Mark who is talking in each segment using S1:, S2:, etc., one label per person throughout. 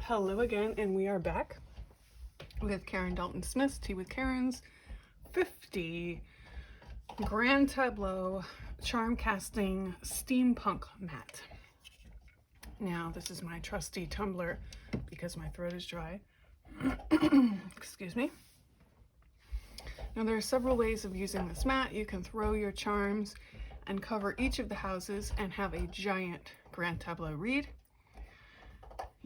S1: Hello again, and we are back with Karin Dalton Smith's Tea with Karin's 50 Grand Tableau Charm Casting Steampunk Mat. Now, this is my trusty tumbler because my throat is dry. Excuse me. Now, there are several ways of using this mat. You can throw your charms and cover each of the houses and have a giant Grand Tableau read.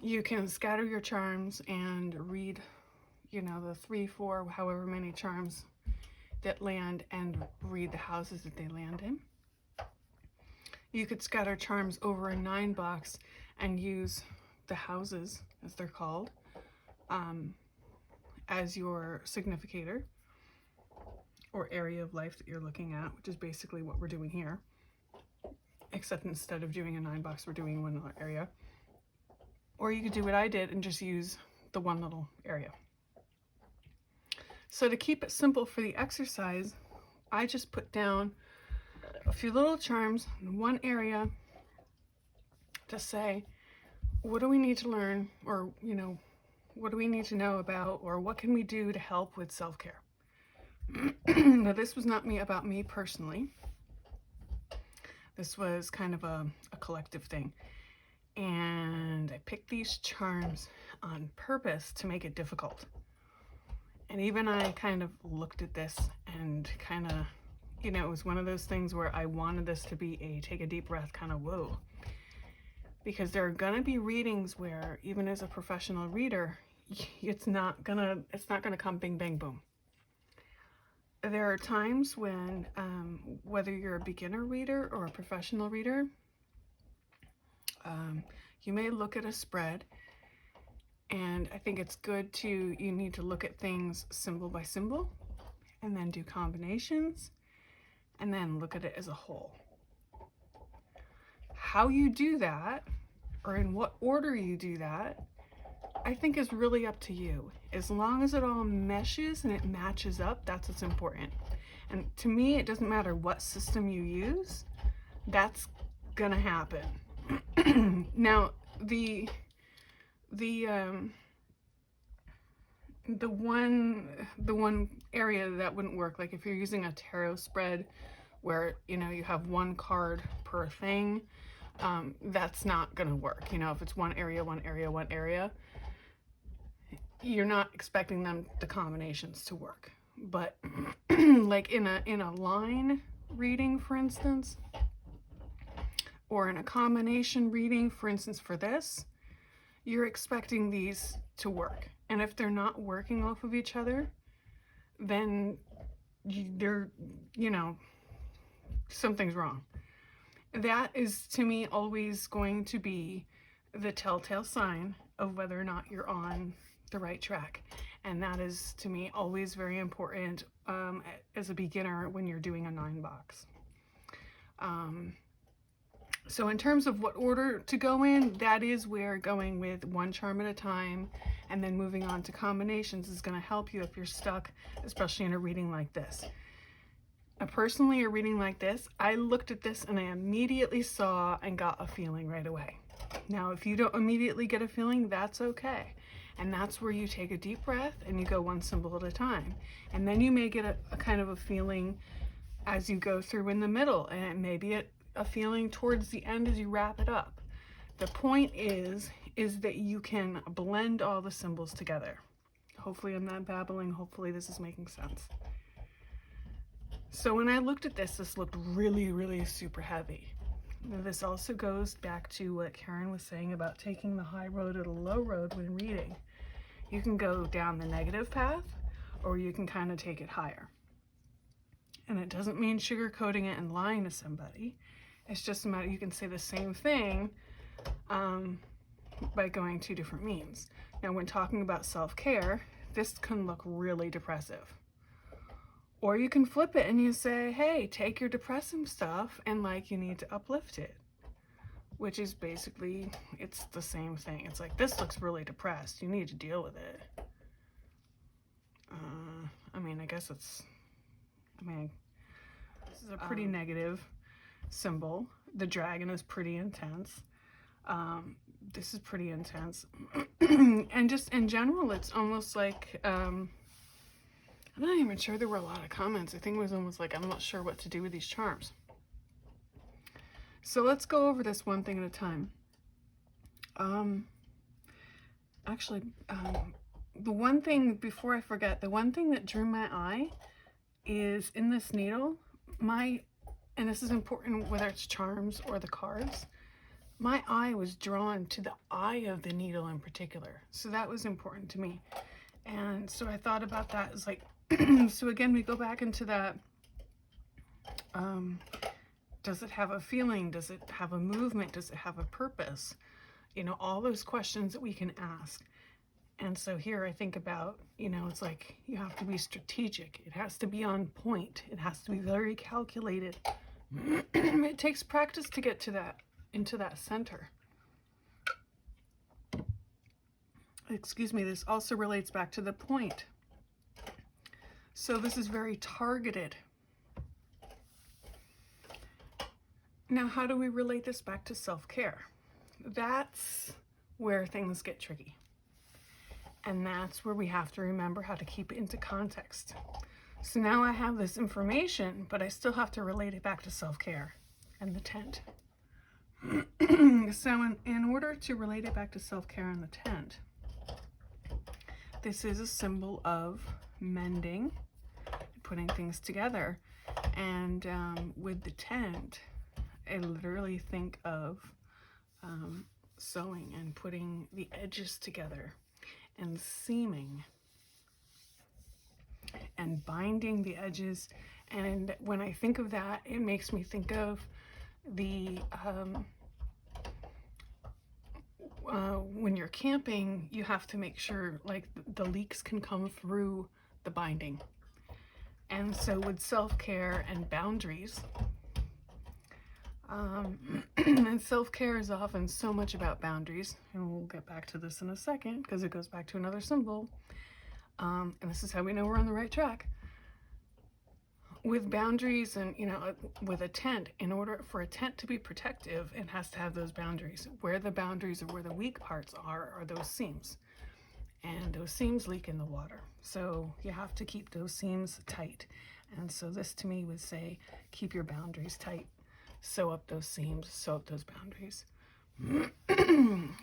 S1: You can scatter your charms and read, the 3, 4, however many charms that land and read the houses that they land in. You could scatter charms over a 9 box and use the houses, as they're called, as your significator or area of life that you're looking at, which is basically what we're doing here. Except instead of doing a 9 box, we're doing one little area. Or you could do what I did and just use the one little area. So to keep it simple for the exercise, I just put down a few little charms in one area to say, what do we need to learn, or, what do we need to know about, or what can we do to help with self-care? Now, this was not about me personally. This was kind of a collective thing. And I picked these charms on purpose to make it difficult. And even I kind of looked at this and kind of, it was one of those things where I wanted this to be a take a deep breath kind of whoa. Because there are gonna be readings where even as a professional reader, it's not gonna come bing bang boom. There are times when, whether you're a beginner reader or a professional reader, you may look at a spread, and I think it's good you need to look at things symbol by symbol, and then do combinations, and then look at it as a whole. How you do that, or in what order you do that, I think is really up to you. As long as it all meshes and it matches up, that's what's important. And to me, it doesn't matter what system you use, that's gonna happen. Now, the one area that wouldn't work, like if you're using a tarot spread where you have one card per thing, that's not gonna work. If it's one area, you're not expecting the combinations to work. But like in a line reading, for instance, or in a combination reading, for instance, for this, you're expecting these to work. And if they're not working off of each other, then they're, something's wrong. That is, to me, always going to be the telltale sign of whether or not you're on the right track. And that is, to me, always very important as a beginner when you're doing a 9 box. So in terms of what order to go in, that is where going with one charm at a time and then moving on to combinations is going to help you if you're stuck, especially in a reading like this. Personally, a reading like this, I looked at this and I immediately saw and got a feeling right away. Now, if you don't immediately get a feeling, that's okay. And that's where you take a deep breath and you go one symbol at a time. And then you may get a kind of a feeling as you go through in the middle, and it may be a feeling towards the end as you wrap it up. The point is that you can blend all the symbols together. Hopefully I'm not babbling. Hopefully this is making sense. So when I looked at this looked really, really super heavy. Now, this also goes back to what Karin was saying about taking the high road or the low road when reading. You can go down the negative path, or you can kind of take it higher. And it doesn't mean sugarcoating it and lying to somebody. It's just a matter, you can say the same thing by going 2 different means. Now, when talking about self-care, this can look really depressive. Or you can flip it and you say, hey, take your depressing stuff and you need to uplift it. Which is basically, it's the same thing. It's like, this looks really depressed. You need to deal with it. I guess this is a pretty negative symbol. The dragon is pretty intense. this is pretty intense. And just in general, it's almost like, I'm not even sure there were a lot of comments. I think it was almost like, I'm not sure what to do with these charms. So let's go over this one thing at a time. Actually, the one thing, before I forget, the one thing that drew my eye is in this needle, and this is important whether it's charms or the cards, my eye was drawn to the eye of the needle in particular. So that was important to me. And so I thought about that as like, so again, we go back into that, does it have a feeling? Does it have a movement? Does it have a purpose? You know, all those questions that we can ask. And so here I think about, you know, it's like you have to be strategic. It has to be on point. It has to be very calculated. It takes practice to get to that, into that center. Excuse me, this also relates back to the point. So this is very targeted. Now, how do we relate this back to self-care? That's where things get tricky. And that's where we have to remember how to keep it into context. So now I have this information, but I still have to relate it back to self-care and the tent. So in order to relate it back to self-care and the tent, this is a symbol of mending, putting things together. And with the tent, I literally think of sewing and putting the edges together and seaming and binding the edges. And when I think of that, it makes me think of the when you're camping, you have to make sure like the leaks can come through the binding. And so with self-care and boundaries, and self-care is often so much about boundaries, and we'll get back to this in a second because it goes back to another symbol, and this is how we know we're on the right track. With boundaries and, you know, with a tent, in order for a tent to be protective, it has to have those boundaries. Where the boundaries or where the weak parts are those seams, and those seams leak in the water. So you have to keep those seams tight. And so this to me would say, keep your boundaries tight. Sew up those seams, sew up those boundaries.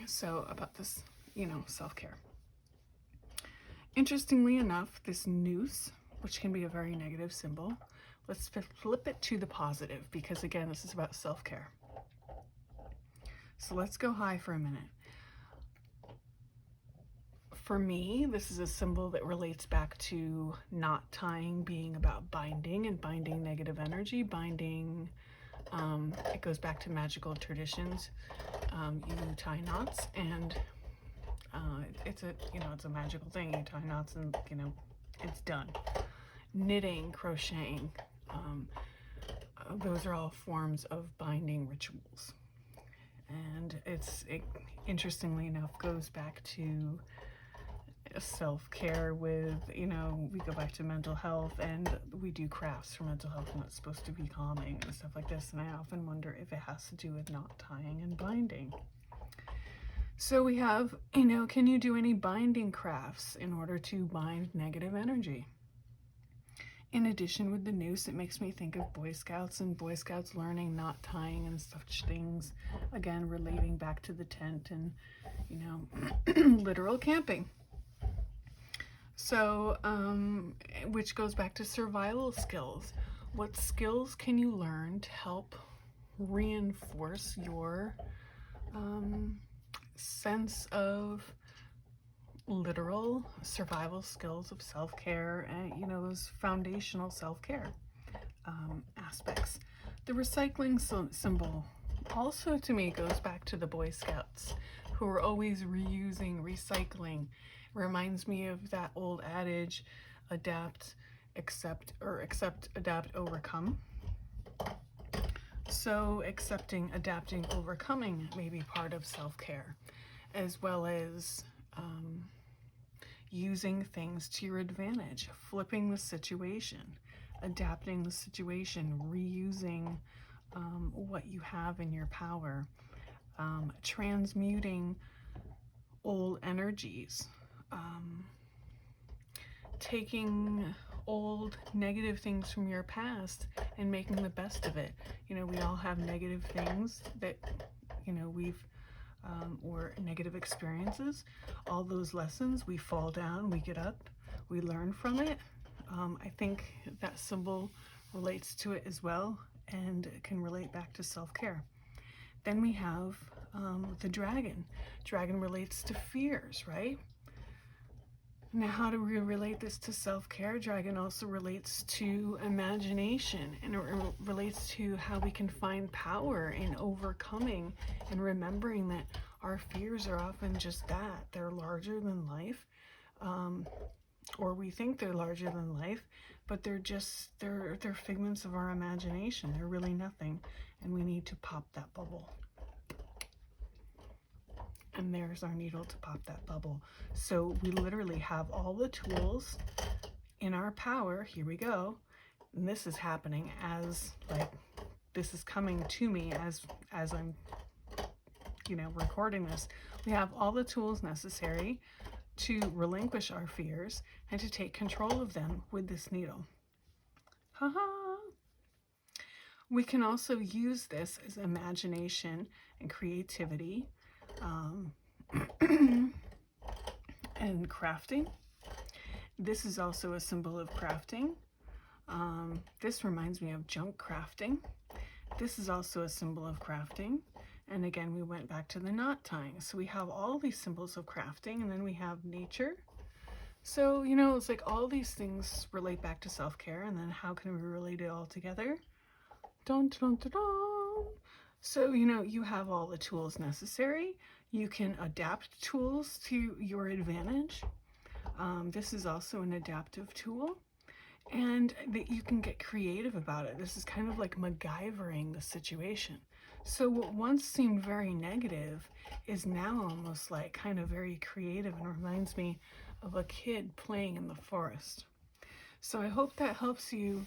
S1: So about this, you know, self-care. Interestingly enough, this noose, which can be a very negative symbol, let's flip it to the positive, because again, this is about self-care. So let's go high for a minute. For me, this is a symbol that relates back to knot tying being about binding and binding negative energy, binding. It goes back to magical traditions. You tie knots, and it's a magical thing. You tie knots, and you know, it's done. Knitting, crocheting, those are all forms of binding rituals. And it interestingly enough goes back to self-care with, you know, we go back to mental health, and we do crafts for mental health, and it's supposed to be calming and stuff like this. And I often wonder if it has to do with knot tying and binding. So we have, you know, can you do any binding crafts in order to bind negative energy? In addition, with the noose, it makes me think of Boy Scouts and Boy Scouts learning knot tying and such things, again relating back to the tent and, you know, literal camping. So, which goes back to survival skills. What skills can you learn to help reinforce your sense of literal survival skills of self-care and, you know, those foundational self-care aspects? The recycling symbol also to me goes back to the Boy Scouts, who are always reusing, recycling. Reminds me of that old adage, adapt, accept, adapt, overcome. So accepting, adapting, overcoming may be part of self-care, as well as using things to your advantage, flipping the situation, adapting the situation, reusing what you have in your power. transmuting old energies, taking old negative things from your past and making the best of it. You know, we all have negative things that, you know, or negative experiences. All those lessons, we fall down, we get up, we learn from it. I think that symbol relates to it as well and can relate back to self-care. Then we have the dragon. Dragon relates to fears, right? Now, how do we relate this to self-care? Dragon also relates to imagination, and it relates to how we can find power in overcoming and remembering that our fears are often just that. They're larger than life, or we think they're larger than life, but they're figments of our imagination. They're really nothing, and we need to pop that bubble. And there's our needle to pop that bubble. So we literally have all the tools in our power. Here we go. And this is happening as, like, this is coming to me as I'm, you know, recording this. We have all the tools necessary to relinquish our fears and to take control of them with this needle. Ha-ha! We can also use this as imagination and creativity, and crafting. This is also a symbol of crafting. This reminds me of junk crafting. This is also a symbol of crafting. And again, we went back to the knot tying. So we have all these symbols of crafting, and then we have nature. So, you know, it's like all these things relate back to self-care, and then how can we relate it all together? Dun, dun, dun, dun. So, you know, you have all the tools necessary. You can adapt tools to your advantage. This is also an adaptive tool, and that you can get creative about it. This is kind of like MacGyvering the situation. So what once seemed very negative is now almost like kind of very creative and reminds me of a kid playing in the forest. So I hope that helps you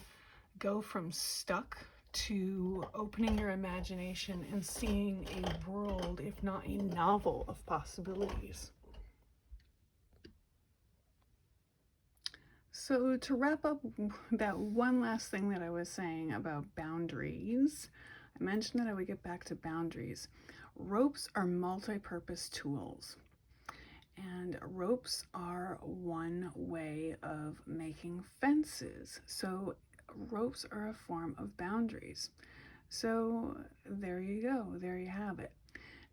S1: go from stuck to opening your imagination and seeing a world, if not a novel, of possibilities. So to wrap up that one last thing that I was saying about boundaries, I mentioned that I would get back to boundaries. Ropes are multi-purpose tools, and ropes are one way of making fences. So ropes are a form of boundaries. So there you go, there you have it.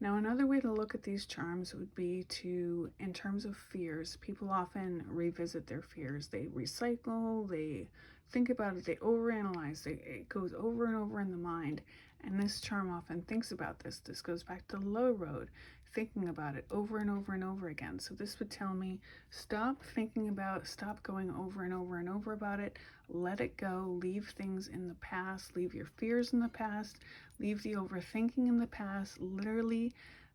S1: Now, another way to look at these charms would be to, in terms of fears, people often revisit their fears. They recycle, they think about it, they overanalyze, it goes over and over in the mind. And this charm often thinks about this. This goes back to low road, thinking about it over and over and over again. So this would tell me, stop thinking about, stop going over and over and over about it. Let it go, leave things in the past, leave your fears in the past, leave the overthinking in the past, literally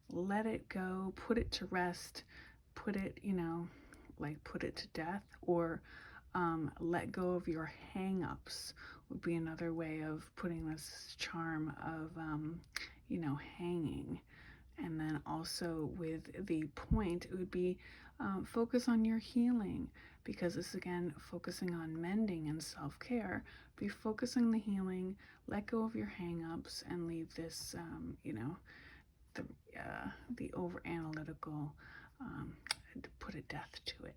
S1: let it go, put it to rest, put it, you know, like put it to death, or let go of your hang-ups would be another way of putting this charm of, you know, hanging. And then also with the point, it would be focus on your healing, because this, again, focusing on mending and self-care. Be focusing on the healing, let go of your hang-ups, and leave this, you know, the over-analytical, put a death to it.